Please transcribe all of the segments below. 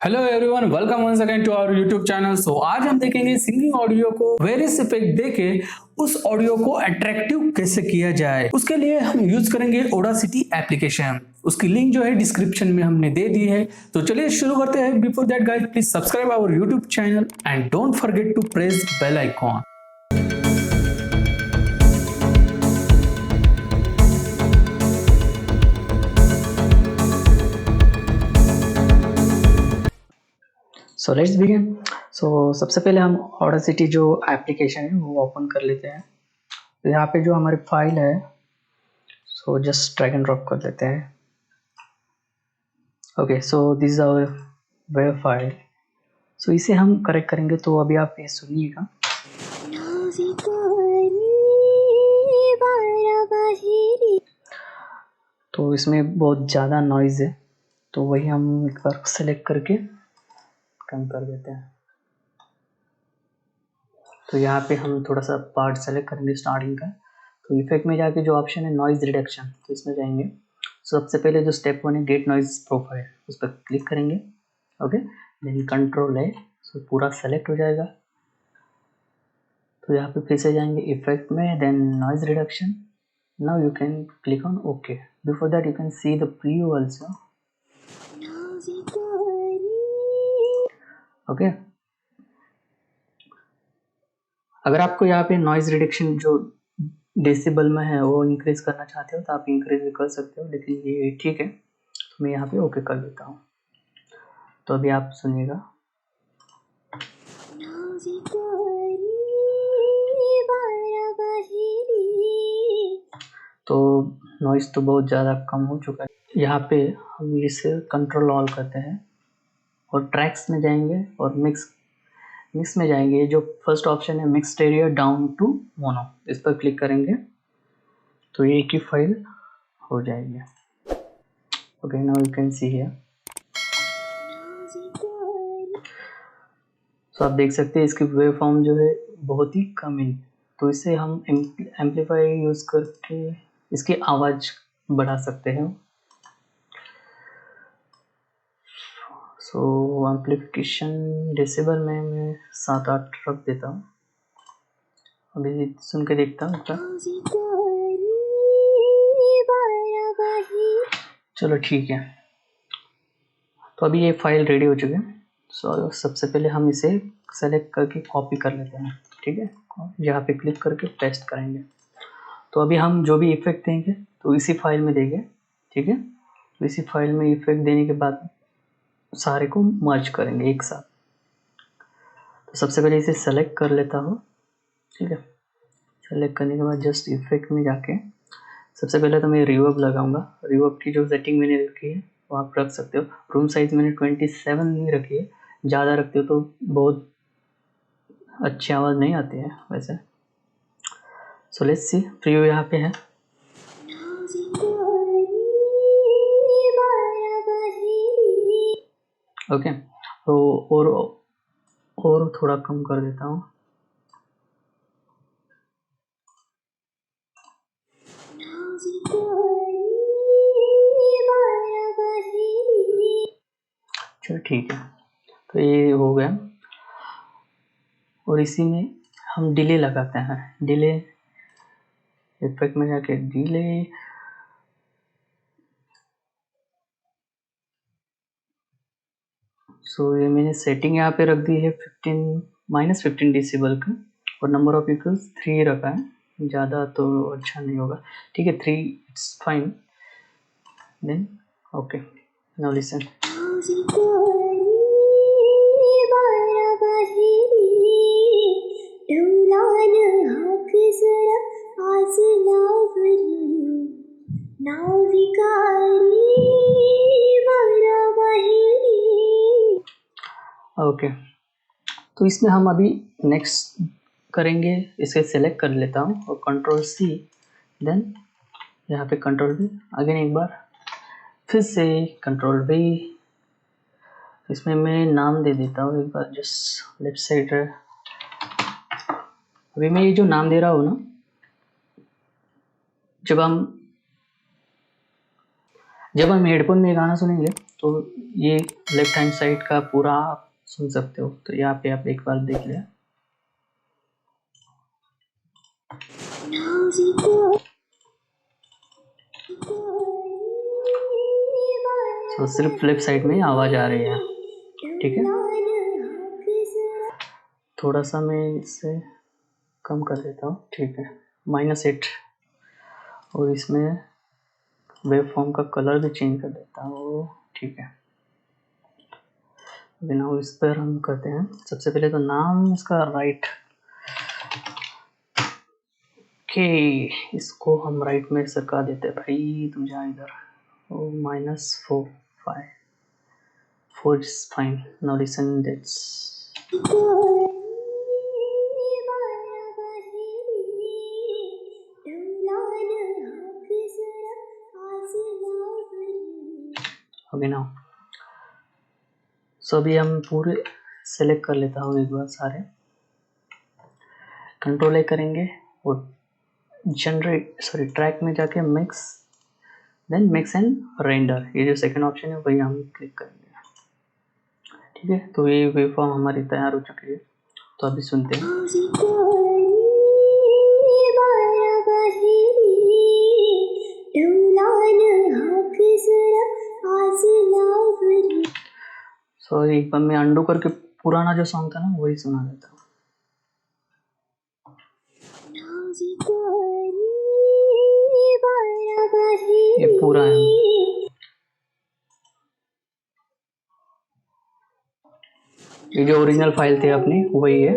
Hello everyone, welcome once again to our YouTube channel. So आज हम देखेंगे singing audio को वेरियस इफेक्ट देके उस ऑडियो को अट्रैक्टिव कैसे किया जाए। उसके लिए हम यूज करेंगे ऑडासिटी एप्लीकेशन। उसकी लिंक जो है डिस्क्रिप्शन में हमने दे दी है। तो चलिए शुरू करते हैं। Before that guys, please subscribe our YouTube channel and don't forget to press bell icon. So let's begin. So सबसे पहले हम ऑडासिटी जो एप्लीकेशन है वो ओपन कर लेते हैं। तो यहाँ पे जो हमारी फाइल है so just drag and drop कर लेते हैं। Okay, so this is our web file. So इसे हम करेक्ट करेंगे। तो अभी आप ये सुनिएगा। तो इसमें बहुत ज़्यादा नॉइज़ है, तो वही हम एक बार सेलेक्ट करके कम कर देते हैं। तो यहाँ पे हम थोड़ा सा पार्ट सेलेक्ट करेंगे स्टार्टिंग का। तो इफेक्ट में जाके जो ऑप्शन है नॉइज़ रिडक्शन, तो इसमें जाएंगे। सबसे पहले जो स्टेप 1 है गेट नॉइज़ प्रोफाइल, उस पर क्लिक करेंगे। ओके, देन कंट्रोल है, सो पूरा सेलेक्ट हो जाएगा। तो यहाँ पे फिर से जाएंगे इफेक्ट में, then noise reduction. Now you can click on okay. Before that you can see the preview also. Okay, अगर आपको यहाँ पे नॉइज़ रिडक्शन जो डेसिबल में है वो इंक्रीज करना चाहते हो तो आप इंक्रीज भी कर सकते हो, लेकिन ये ठीक है। तो मैं यहाँ पे ओके कर देता हूँ। तो अभी आप सुनिएगा। तो नॉइज़ तो बहुत ज़्यादा कम हो चुका है। यहाँ पे हम इसे कंट्रोल ऑल करते हैं और ट्रैक्स में जाएंगे और मिक्स में जाएंगे। जो फर्स्ट ऑप्शन है mix stereo down to mono, इस पर क्लिक करेंगे तो ये एक ही फाइल हो जाएगी। Okay, now you can see here. तो आप देख सकते हैं इसकी वेव फॉर्म जो है बहुत ही कम है। तो इसे हम एम्पलीफाई यूज़ करके इसकी आवाज़ बढ़ा सकते हैं। सो एम्पलीफिकेशन डेसिबल में मैं 7-8 रख देता हूँ। अभी सुन के देखता हूँ। चलो ठीक है। तो अभी ये फाइल रेडी हो चुकी है। सो सबसे पहले हम इसे सेलेक्ट करके कॉपी कर लेते हैं। ठीक है, यहाँ पे क्लिक करके पेस्ट करेंगे। तो अभी हम जो भी इफेक्ट देंगे तो इसी फाइल में देंगे। ठीक है, तो इसी फाइल में इफेक्ट देने के बाद सारे को मर्ज करेंगे एक साथ। तो सबसे पहले इसे सेलेक्ट कर लेता हूँ। ठीक है, सेलेक्ट करने के बाद जस्ट इफेक्ट में जाके सबसे पहले तो मैं रिवर्ब लगाऊंगा। रिवर्ब की जो सेटिंग मैंने रखी है वो आप रख सकते हो। रूम साइज मैंने 27 नहीं रखी है, ज़्यादा रखते हो तो बहुत अच्छी आवाज़ नहीं आती है वैसे। सो लेट्स सी, प्रीव्यू यहाँ पे है। ओके, तो और थोड़ा कम कर देता हूँ। चलो ठीक है, तो ये हो गया। और इसी में हम डिले लगाते हैं। डिले इफेक्ट में जाके डिले, सो ये मैंने सेटिंग यहाँ पे रख दी है -15 डेसिबल का, और नंबर ऑफ इक्वल्स 3 रखा है। ज़्यादा तो अच्छा नहीं होगा। ठीक है, 3 it's fine. Then okay, now listen. Okay, तो इसमें हम अभी नेक्स्ट करेंगे। इसे सेलेक्ट कर लेता हूँ और कंट्रोल C, देन यहाँ पे कंट्रोल V, अगेन एक बार फिर से कंट्रोल V। इसमें मैं नाम दे देता हूँ एक बार, जस्ट लेफ्ट साइड है। अभी मैं ये जो नाम दे रहा हूँ ना, जब हम हेडफोन में गाना सुनेंगे तो ये लेफ्ट हैंड साइड का पूरा आप सुन सकते हो। तो यहाँ पे आप एक बार देख लिया। तो सिर्फ लेफ्ट साइड में आवाज आ रही है, ठीक है। थोड़ा सा मैं इससे कम कर देता हूँ, ठीक है, -8। और इसमें वेव फॉर्म का कलर भी चेंज कर देता हूँ, ठीक है। बिना इस पर हम करते हैं। सबसे पहले तो नाम इसका राइट, ओके, इसको हम राइट में सरका देते हैं। भाई तुम जा इधर। -4 5 4 is fine. Now listen this. Okay now. So अभी हम पूरे सेलेक्ट कर लेता हूँ एक बार सारे। कंट्रोल ए करेंगे और ट्रैक में जाके mix, then mix and render, ये जो सेकंड ऑप्शन है वही हम क्लिक करेंगे, ठीक है। तो ये वेवफॉर्म हमारी तैयार हो चुकी है। तो अभी सुनते हैं। सो एक बार मैं अंडू करके पुराना जो सॉन्ग था ना वही सुना देता हूँ। ये पूरा है, ये जो ओरिजिनल फाइल थे अपनी वही है।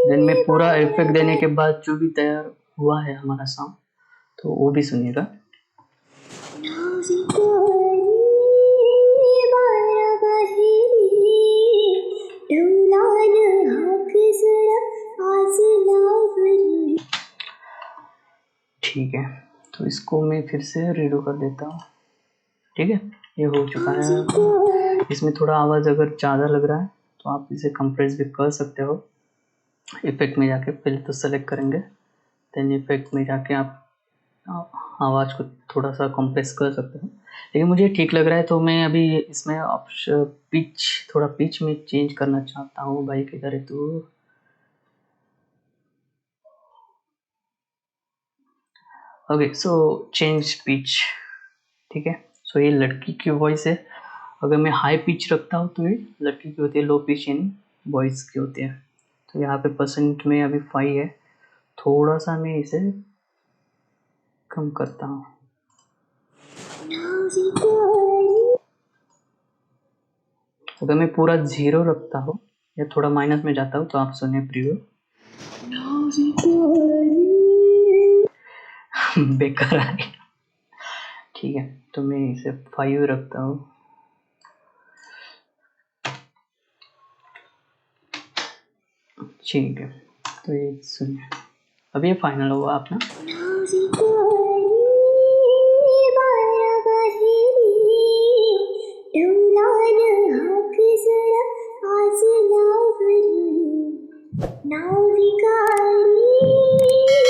देन मैं पूरा इफेक्ट देने के बाद जो भी तैयार हुआ है हमारा सॉन्ग, तो वो भी सुनिएगा। ठीक है, तो इसको मैं फिर से रीडो कर देता हूँ, ठीक है। ये हो चुका है। इसमें थोड़ा आवाज़ अगर ज़्यादा लग रहा है तो आप इसे कंप्रेस भी कर सकते हो। इफेक्ट में जाके पहले तो सेलेक्ट करेंगे, देन इफेक्ट में जाके आप आवाज़ को थोड़ा सा कंप्रेस कर सकते हो। लेकिन मुझे ठीक लग रहा है तो मैं अभी इसमें थोड़ा पिच में चेंज करना चाहता हूँ। भाई किधर है तू? ओके, सो चेंज पिच, ठीक है। सो ये लड़की की वॉइस है। अगर मैं हाई पिच रखता हूँ तो ये लड़की की होती है, लो पिच यानी वॉइस की होती है। तो यहाँ पे परसेंट में अभी 5 है, थोड़ा सा मैं इसे कम करता हूँ। अगर मैं पूरा 0 रखता हूँ या थोड़ा माइनस में जाता हूँ तो आप सुनिए प्रीव्यू। बेकार आ रही, ठीक है। तो मैं इसे 5 रखता हूँ, ठीक है। तो ये सुनिए, अब ये फाइनल हुआ अपना।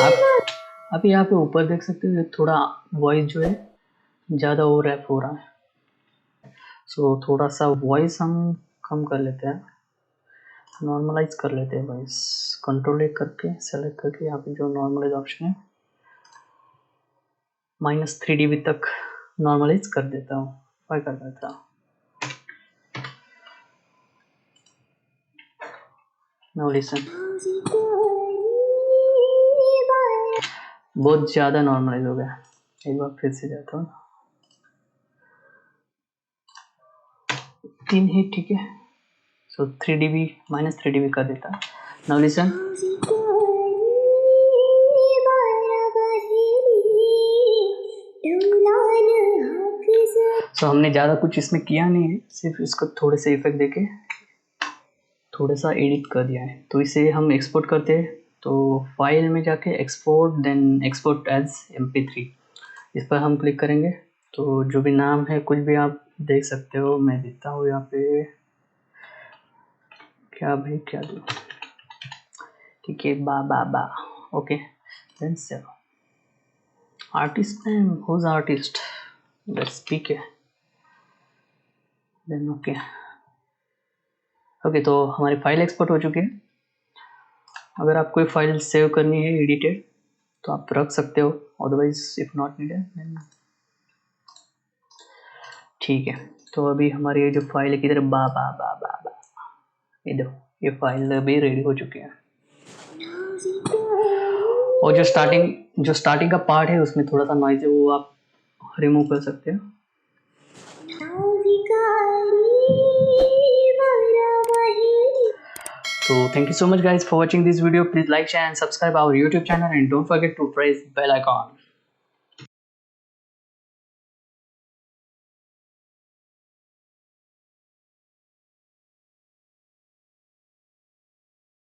आप अभी यहाँ पे ऊपर देख सकते हो थोड़ा वॉइस जो है ज़्यादा ओवर रैप हो रहा है। सो थोड़ा सा वॉइस हम कम कर लेते हैं, नॉर्मलाइज कर लेते हैं वॉइस। कंट्रोल करके सेलेक्ट करके यहाँ पे जो नॉर्मलाइज ऑप्शन है -3 dB तक नॉर्मलाइज कर देता हूँ, फाई कर देता हूँ। नाउ लिसन, बहुत ज़्यादा नॉर्मलाइज हो गया। एक बार फिर से जाता हूँ, 3 ही ठीक है। सो 3 dB -3 dB कर देता। नाउ लिसन, सो हमने ज़्यादा कुछ इसमें किया नहीं है, सिर्फ इसको थोड़े से इफेक्ट देके थोड़ा सा एडिट कर दिया है। तो इसे हम एक्सपोर्ट करते हैं, तो फाइल में जाके export, then export as MP3, इस पर हम क्लिक करेंगे। तो जो भी नाम है कुछ भी आप देख सकते हो, मैं देता हूँ यहाँ पे क्या भाई क्या दूँ, ठीक है, बा okay. Then save artist name, whose artist, let's pick है। Then okay. ओके, तो हमारी फाइल एक्सपोर्ट हो चुकी है। अगर आप कोई फाइल सेव करनी है एडिटेड तो आप रख सकते हो, अदरवाइज इफ नॉट नीडेड ठीक है। तो अभी हमारी ये जो फाइल है किधर, बा बा बा बा बा ये देखो, ये फाइल अभी रेडी हो चुकी है। और जो स्टार्टिंग का पार्ट है उसमें थोड़ा सा नॉइज है, वो आप रिमूव कर सकते हो। So thank you so much guys for watching this video. Please like, share and subscribe our YouTube channel and don't forget to press bell icon.